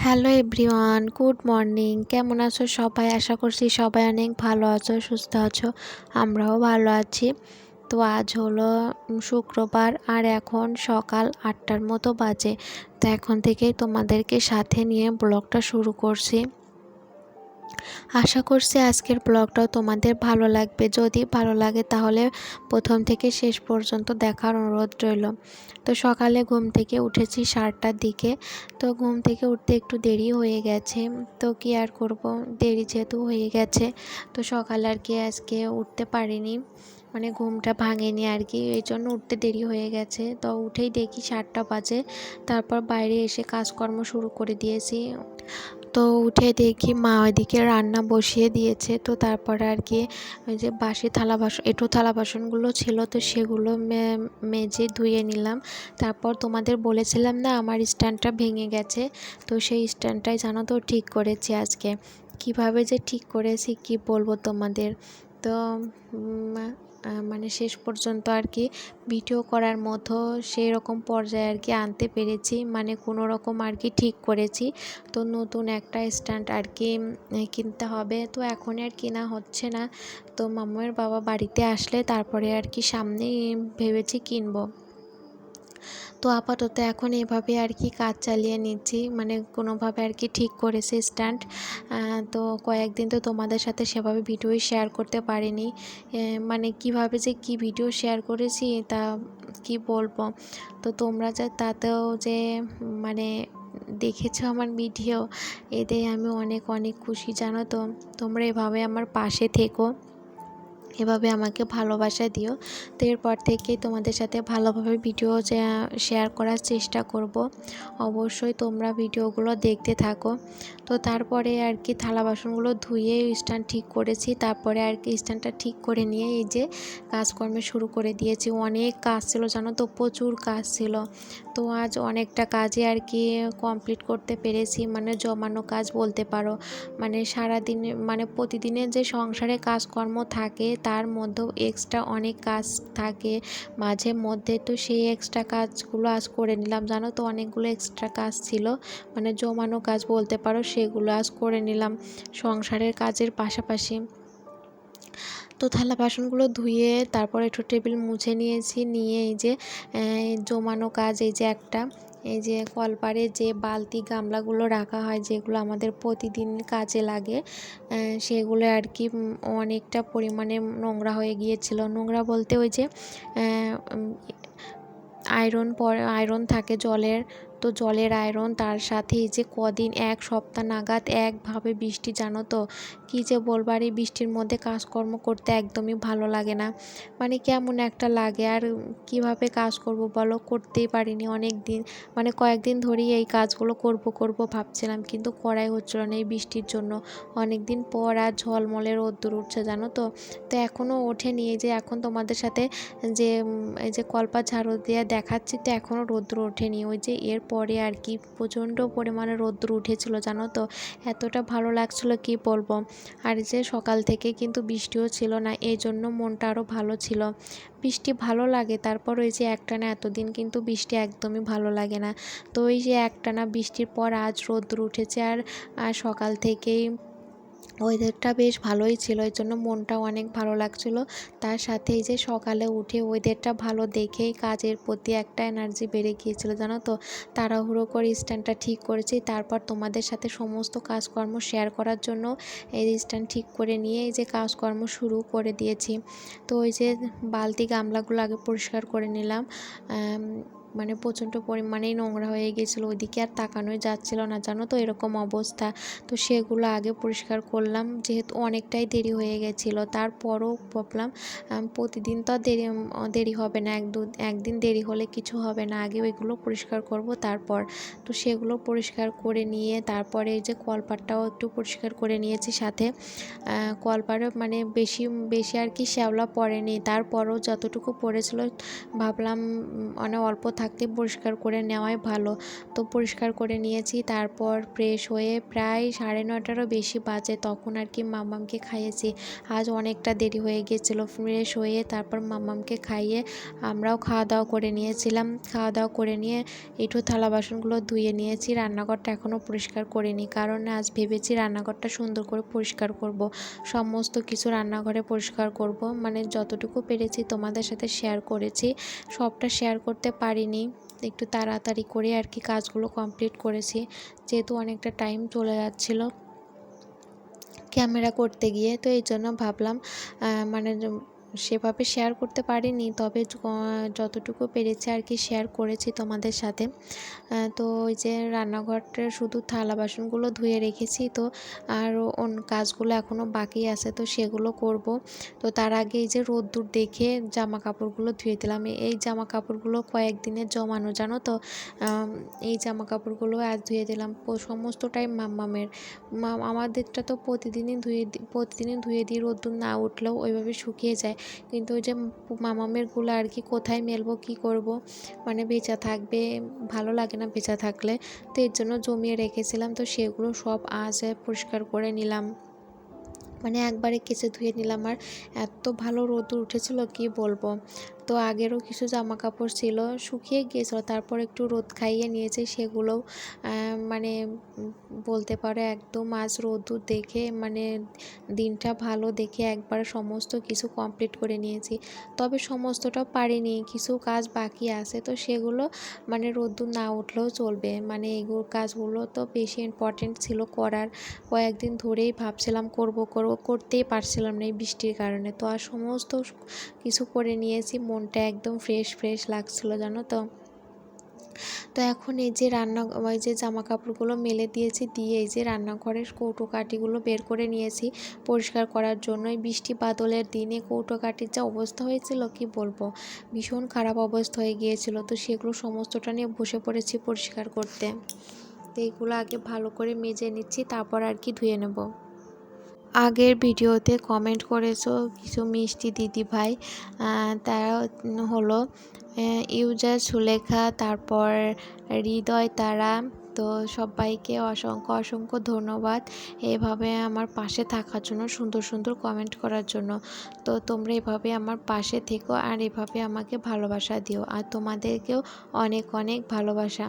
Hello everyone, good morning. কেমন আছো সবাই? আশা করছি সবাই অনেক ভালো আছো, সুস্থ আছো। আমরাও ভালো আছি। তো আজ হলো শুক্রবার আর এখন সকাল 8টার মতো বাজে। তো এখন থেকেই তোমাদেরকে সাথে নিয়ে ব্লগটা শুরু করছি। আশা করছি আজকের ব্লগটাও তোমাদের ভালো লাগবে। যদি ভালো লাগে তাহলে প্রথম থেকে শেষ পর্যন্ত দেখার অনুরোধ রইল। তো সকালে ঘুম থেকে উঠেছি 7টার দিকে। তো ঘুম থেকে উঠতে একটু দেরি হয়ে গেছে। তো কি আর করব, দেরি যেহেতু হয়ে গেছে তো সকালে আর কি আজকে উঠতে পারিনি, মানে ঘুমটা ভাঙেনি আর কি, এই জন্য উঠতে দেরি হয়ে গেছে। তো উঠেই দেখি 7টা বাজে। তারপর বাইরে এসে কাজকর্ম শুরু করে দিয়েছি। তো উঠে দেখি মা ওইদিকে রান্না বসিয়ে দিয়েছে। তো তারপরে আর কি ওই যে বাসি থালা বাসন, থালা বাসনগুলো ছিল, তো সেগুলো মেজে ধুয়ে নিলাম। তারপর তোমাদের বলেছিলাম না আমার স্ট্যান্ডটা ভেঙে গেছে, তো সেই স্ট্যান্ডটাই জানো তো ঠিক করেছি আজকে। কিভাবে যে ঠিক করেছি কি বলবো তোমাদের। তো মানে শেষ পর্যন্ত আর কি ভিডিও করার মতো সেই রকম পর্যায়ে আর কি আনতে পেরেছি, মানে কোনো রকম আর কি ঠিক করেছি। তো নতুন একটা স্ট্যান্ড আর কি কিনতে হবে, তো এখন আর কেনা হচ্ছে না। তো মামুয়ের বাবা বাড়িতে আসলে তারপরে আর কি সামনেই ভেবেছি কিনবো। তো আপাতত এখন এভাবে আর কি কাজ চালিয়ে নিচ্ছি, মানে কোনোভাবে আর কি ঠিক করেছি স্ট্যান্ড। তো কয়েকদিন তো তোমাদের সাথে সেভাবে ভিডিওই শেয়ার করতে পারিনি, মানে কিভাবে যে কি ভিডিও শেয়ার করেছি তা কি বলবো। তো তোমরা যে তাতেও যে মানে দেখেছো আমার ভিডিও, এতে আমি অনেক অনেক খুশি জানো তো। তোমরা এভাবে আমার পাশে থেকো, এভাবে আমাকে ভালোবাসা দিও। তো এরপর থেকেই তোমাদের সাথে ভালোভাবে ভিডিও শেয়ার করার চেষ্টা করব। অবশ্যই তোমরা ভিডিওগুলো দেখতে থাকো। তো তারপরে আর কি থালা বাসনগুলো ধুয়ে স্ট্যান্ড ঠিক করেছি। তারপরে আর কি স্ট্যান্ডটা ঠিক করে নিয়ে এই যে কাজকর্মে শুরু করে দিয়েছি। অনেক কাজ ছিল জানো তো, প্রচুর কাজ ছিল। তো আজ অনেকটা কাজই আর কি কমপ্লিট করতে পেরেছি, মানে জমানো কাজ বলতে পারো। মানে সারাদিনে মানে প্রতিদিনের যে সংসারে কাজকর্ম থাকে তার মধ্যেও এক্সট্রা অনেক কাজ থাকে মাঝে মধ্যে। তো সেই এক্সট্রা কাজগুলো আজ করে নিলাম জানো তো। অনেকগুলো এক্সট্রা কাজ ছিল, মানে জমানো কাজ বলতে পারো, সেগুলো আজ করে নিলাম সংসারের কাজের পাশাপাশি। তো থালা বাসনগুলো ধুয়ে তারপর একটু টেবিল মুছে নিয়েছি, নিয়ে এই যে জমানো কাজ, এই যে একটা এই যে কলপারে যে বালতি গামলাগুলো রাখা হয় যেগুলো আমাদের প্রতিদিন কাজে লাগে, সেগুলো আর কি অনেকটা পরিমাণে নোংরা হয়ে গিয়েছিল। নোংরা বলতে ওই যে আয়রন থাকে জলের, তো জলের আয়রন, তার সাথে এই যে কদিন এক সপ্তাহ নাগাদ একভাবে বৃষ্টি জানো তো। কী যে বলবার, এই বৃষ্টির মধ্যে কাজকর্ম করতে একদমই ভালো লাগে না, মানে কেমন একটা লাগে। আর কিভাবে কাজ করব বলো, করতেই পারিনি অনেক দিন, মানে কয়েকদিন ধরেই এই কাজগুলো করব ভাবছিলাম, কিন্তু করাই হচ্ছিল না এই বৃষ্টির জন্য। অনেক দিন পর আর ঝলমলে রোদ্দুর উঠছে জানো তো। তো এখনও ওঠেনি, এই যে এখন তোমাদের সাথে যে এই যে কলপার ঝাড়ু দিয়ে দেখাচ্ছি, তো এখনও রোদ্দুর ওঠেনি। ওই যে এর পরে আর কি প্রচণ্ড পরিমাণে রোদ্দুর উঠেছিল জানো তো, এতটা ভালো লাগছিলো কি বলবো। আর যে সকাল থেকে কিন্তু বৃষ্টিও ছিল না, এই জন্য মনটা আরও ভালো ছিল। বৃষ্টি ভালো লাগে, তারপর ওই যে একটানা এতদিন কিন্তু বৃষ্টি একদমই ভালো লাগে না। তো ওই যে একটানা বৃষ্টির পর আজ রোদ্দুর উঠেছে, আর সকাল থেকেই ওয়েদারটা বেশ ভালোই ছিল, এই জন্য মনটাও অনেক ভালো লাগছিল। তার সাথে এই যে সকালে উঠে ওয়েদারটা ভালো দেখেই কাজের প্রতি একটা এনার্জি বেড়ে গিয়েছিল জানো তো। তাড়াহুড়ো করে স্ট্যান্ডটা ঠিক করেছি, তারপর তোমাদের সাথে সমস্ত কাজকর্ম শেয়ার করার জন্য এই স্ট্যান্ড ঠিক করে নিয়ে এই যে কাজকর্ম শুরু করে দিয়েছি। তো ওই যে বালতি গামলাগুলো আগে পরিষ্কার করে নিলাম, মানে প্রচণ্ড পরিমাণেই নোংরা হয়ে গিয়েছিলো, ওইদিকে আর তাকানোই যাচ্ছিল না জানো তো, এরকম অবস্থা। তো সেগুলো আগে পরিষ্কার করলাম, যেহেতু অনেকটাই দেরি হয়ে গেছিলো। তারপরও ভাবলাম প্রতিদিন তো দেরি হবে না, একদিন দেরি হলে কিছু হবে না, আগে ওইগুলো পরিষ্কার করব তারপর। তো সেগুলো পরিষ্কার করে নিয়ে তারপরে এই যে কলপারটাও একটু পরিষ্কার করে নিয়েছি সাথে। কলপারে মানে বেশি বেশি আর কি শ্যাওলা পড়েনি, তারপরও যতটুকু পড়েছিল ভাবলাম অনেক অল্প থাকতে পরিষ্কার করে নেওয়াই ভালো। তো পরিষ্কার করে নিয়েছি, তারপর ফ্রেশ হয়ে প্রায় 9:30টারও বেশি বাজে, তখন আর কি মাম্মামকে খাইয়েছি। আজ অনেকটা দেরি হয়ে গিয়েছিলো। ফ্রেশ হয়ে তারপর মাম্মামকে খাইয়ে আমরাও খাওয়া দাওয়া করে নিয়েছিলাম। খাওয়া দাওয়া করে নিয়ে একটু থালা বাসনগুলো ধুয়ে নিয়েছি। রান্নাঘরটা এখনও পরিষ্কার করিনি, কারণ আজ ভেবেছি রান্নাঘরটা সুন্দর করে পরিষ্কার করব। সমস্ত কিছু রান্নাঘরে পরিষ্কার করব, মানে যতটুকু পেরেছি তোমাদের সাথে শেয়ার করেছি, সবটা শেয়ার করতে পারিনি। একটু তাড়াতাড়ি করে আর কি কাজগুলো কমপ্লিট করেছি, যেহেতু অনেকটা টাইম চলে যাচ্ছিলো ক্যামেরা করতে গিয়ে। তো এই জন্য ভাবলাম মানে সেভাবে শেয়ার করতে পারিনি, তবে যতটুকু পেরেছি আর কি শেয়ার করেছি তোমাদের সাথে। তো ওই যে রান্নাঘরটা শুধু থালা বাসনগুলো ধুয়ে রেখেছি, তো আর কাজগুলো এখনও বাকি আছে, তো সেগুলো করব। তো তার আগে এই যে রোদ্দুর দেখে জামা কাপড়গুলো ধুয়ে দিলাম। এই জামা কাপড়গুলো কয়েকদিনের জমানো, জানো তো। এই জামা কাপড়গুলো আজ ধুয়ে দিলাম, সমস্তটাই মাম্মামের। আমাদেরটা তো প্রতিদিনই ধুয়ে দিই, রোদ্দুর না উঠলেও ওইভাবে শুকিয়ে যায়। কিন্তু ওই যে মামামেরগুলো আর কি কোথায় মেলবো, কি করব, মানে ভেজা থাকবে, ভালো লাগে না ভেজা থাকলে। তো এর জন্য জমিয়ে রেখেছিলাম, তো সেগুলো সব আজ পরিষ্কার করে নিলাম, মানে একবারে কেচে ধুয়ে নিলাম। আর এত ভালো রোদ উঠেছিল কি বলবো। তো আগেরও কিছু জামা কাপড় ছিল, শুকিয়ে গিয়েছিল, তারপর একটু রোদ খাইয়ে নিয়েছে, সেগুলোও মানে বলতে পারো একদম আজ রোদ্দুর দেখে, মানে দিনটা ভালো দেখে একবার সমস্ত কিছু কমপ্লিট করে নিয়েছি। তবে সমস্তটা পারিনি, কিছু কাজ বাকি আছে, তো সেগুলো মানে রোদ্দুর না উঠলেও চলবে। মানে এগুলো কাজগুলো তো বেশি ইম্পর্টেন্ট ছিল করার, কয়েকদিন ধরেই ভাবছিলাম করতেই পারছিলাম না এই বৃষ্টির কারণে। তো আর সমস্ত কিছু করে নিয়েছি, মনটা একদম ফ্রেশ লাগছিলো, জানো তো। তো এখন এই যে ওই যে জামা কাপড়গুলো মেলে দিয়েছি, দিয়ে এই যে রান্নাঘরের কৌটো কাঠিগুলো বের করে নিয়েছি পরিষ্কার করার জন্য। এই বৃষ্টি বাদলের দিনে কৌটো কাঠির যা অবস্থা হয়েছিল কি বলবো, ভীষণ খারাপ অবস্থা হয়ে গিয়েছিল। তো সেগুলো সমস্তটা নিয়ে বসে পড়েছি পরিষ্কার করতে। তো এইগুলো আগে ভালো করে মেজে নিচ্ছি, তারপর আর কি ধুয়ে নেব। আগের ভিডিওতে কমেন্ট করেছো কিছু মিষ্টি দিদি ভাই, তারা হলো ইউজার সুলেখা, তারপর হৃদয় তারা। তো সবাইকে অসংখ্য ধন্যবাদ এভাবে আমার পাশে থাকার জন্য, সুন্দর কমেন্ট করার জন্য। তো তোমরা এভাবে আমার পাশে থেকো আর এভাবে আমাকে ভালোবাসা দিও, আর তোমাদেরকেও অনেক ভালোবাসা।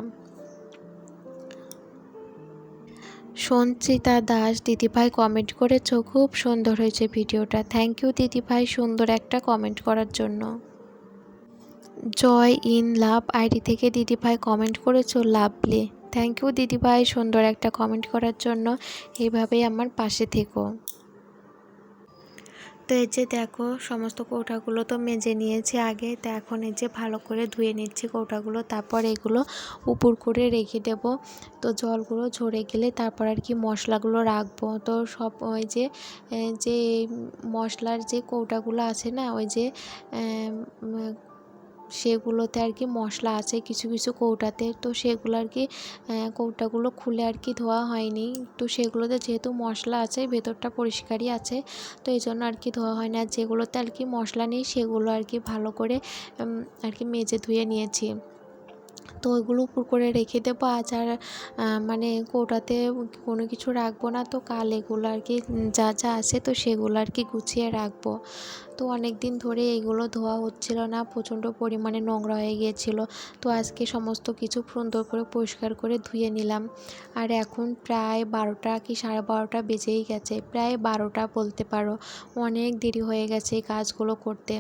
সঞ্চিতা দাস দিদিভাই কমেন্ট করেছো, খুব সুন্দর হয়েছে ভিডিওটা। থ্যাংক ইউ দিদিভাই সুন্দর একটা কমেন্ট করার জন্য। জয় ইন লাভ আইডি থেকে দিদিভাই কমেন্ট করেছো, লাভলি। থ্যাংক ইউ দিদিভাই সুন্দর একটা কমেন্ট করার জন্য। এইভাবেই আমার পাশে থেকো। তো এই যে দেখো সমস্ত কৌটাগুলো তো মেজে নিয়েছি আগে, তো এখন এই যে ভালো করে ধুয়ে নিচ্ছি কৌটাগুলো, তারপর এগুলো উপর করে রেখে দেব। তো জলগুলো ঝরে গেলে তারপর আর কি মশলাগুলো রাখবো। তো সব ওই যে যে মশলার যে কৌটাগুলো আছে না, ওই যে সেগুলোতে আর কি মশলা আছে কিছু কৌটাতে, তো সেগুলো আর কি কৌটাগুলো খুলে আর কি ধোয়া হয়নি। তো সেগুলোতে যেহেতু মশলা আছে, ভেতরটা পরিষ্কারই আছে, তো এই জন্য আর কি ধোয়া হয় না। যেগুলোতে আর কি মশলা নেই সেগুলো আর কি ভালো করে আর কি মেজে ধুয়ে নিয়েছি। তো ওইগুলো উপর করে রেখে দেবো। আজ আর মানে কৌটাতে কোনো কিছু রাখবো না। তো কাল এগুলো আর কি যা আছে তো সেগুলো আর কি গুছিয়ে রাখবো। তো অনেক দিন ধরে এইগুলো ধোয়া হচ্ছিল না, প্রচণ্ড পরিমাণে নোংরা হয়ে গিয়েছিল। তো আজকে সমস্ত কিছু সুন্দর করে পরিষ্কার করে ধুয়ে নিলাম। আর এখন প্রায় 12টা কি 12:30 বেজেই গেছে, প্রায় 12টা বলতে পারো। অনেক দেরি হয়ে গেছে এই কাজগুলো করতে।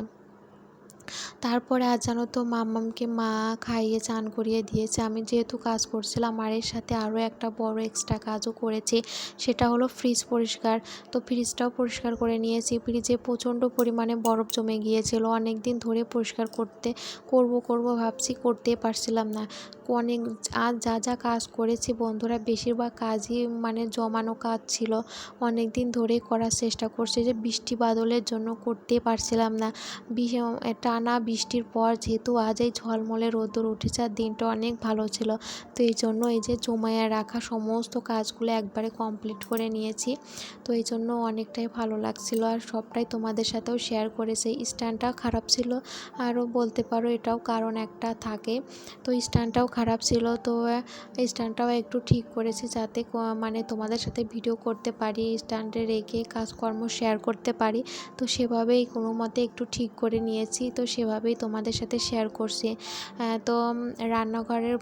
তারপরে আজ জানো তো মাম্মামকে মা খাইয়ে চান করিয়ে দিয়েছে। আমি যেহেতু কাজ করছিলাম আর এর সাথে আরও একটা বড় এক্সট্রা কাজও করেছি, সেটা হলো ফ্রিজ পরিষ্কার। তো ফ্রিজটাও পরিষ্কার করে নিয়েছি। ফ্রিজে প্রচণ্ড পরিমাণে বরফ জমে গিয়েছিল, অনেক দিন ধরে পরিষ্কার করব ভাবছি, করতেই পারছিলাম না। অনেক আজ যা কাজ করেছি বন্ধুরা, বেশিরভাগ কাজই মানে জমানো কাজ ছিল, অনেক দিন ধরেই করার চেষ্টা করছি, যে বৃষ্টি বাদলের জন্য করতেই পারছিলাম না। একটা টানা বৃষ্টির পর যেহেতু আজ এই ঝলমলে রোদ্দুর উঠেছে আর দিনটা অনেক ভালো ছিল, তো এই জন্য এই যে জমায়ে রাখা সমস্ত কাজগুলো একবারে কমপ্লিট করে নিয়েছি। তো এই জন্য অনেকটাই ভালো লাগছিল আর সবটাই তোমাদের সাথেও শেয়ার করেছি। স্ট্যান্ডটা খারাপ ছিল, আরও বলতে পারো এটাও কারণ একটা থাকে। তো স্ট্যান্ডটাও খারাপ ছিল, তো স্ট্যান্ডটাও একটু ঠিক করেছি যাতে মানে তোমাদের সাথে ভিডিও করতে পারি, স্ট্যান্ডে রেখে কাজকর্ম শেয়ার করতে পারি। তো সেভাবেই কোনো মতে একটু ঠিক করে নিয়েছি, তো সেভাবেই তোমাদের সাথে শেয়ার করছি। তো রান্নাঘরের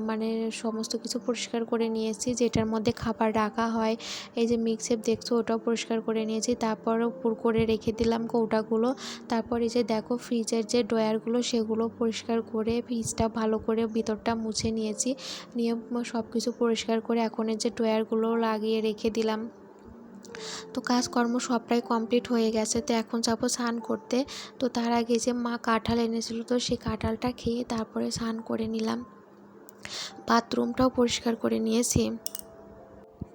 মানে সমস্ত কিছু পরিষ্কার করে নিয়েছি, যেটার মধ্যে খাবার রাখা হয়। এই যে মিক্সেপ দেখছো ওটাও পরিষ্কার করে নিয়েছি, তারপর উপর করে রেখে দিলাম কৌটাগুলো। তারপর এই যে দেখো ফ্রিজের যে ড্রয়ারগুলো সেগুলো পরিষ্কার করে ফ্রিজটা ভালো করে ভিতরটা মুছে নিয়েছি, নিয়ে সব কিছু পরিষ্কার করে এখন এই যে ড্রয়ারগুলো লাগিয়ে রেখে দিলাম। তো কাজকর্ম সবটাই কমপ্লিট হয়ে গেছে, তো এখন যাবো স্নান করতে। তো তার আগে যে মা কাঁঠাল এনেছিল, তো সেই কাঁঠালটা খেয়ে তারপরে স্নান করে নিলাম। বাথরুমটাও পরিষ্কার করে নিয়েছি।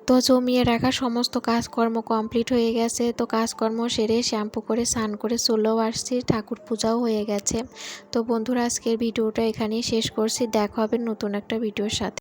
তো জমিয়ে রাখা সমস্ত কাজকর্ম কমপ্লিট হয়ে গেছে, তো কাজকর্ম সেরে শ্যাম্পু করে স্নান করে চলেও আসছি, ঠাকুর পূজাও হয়ে গেছে। তো বন্ধুরা আজকের ভিডিওটা এখানেই শেষ করছি, দেখা হবে নতুন একটা ভিডিওর সাথে।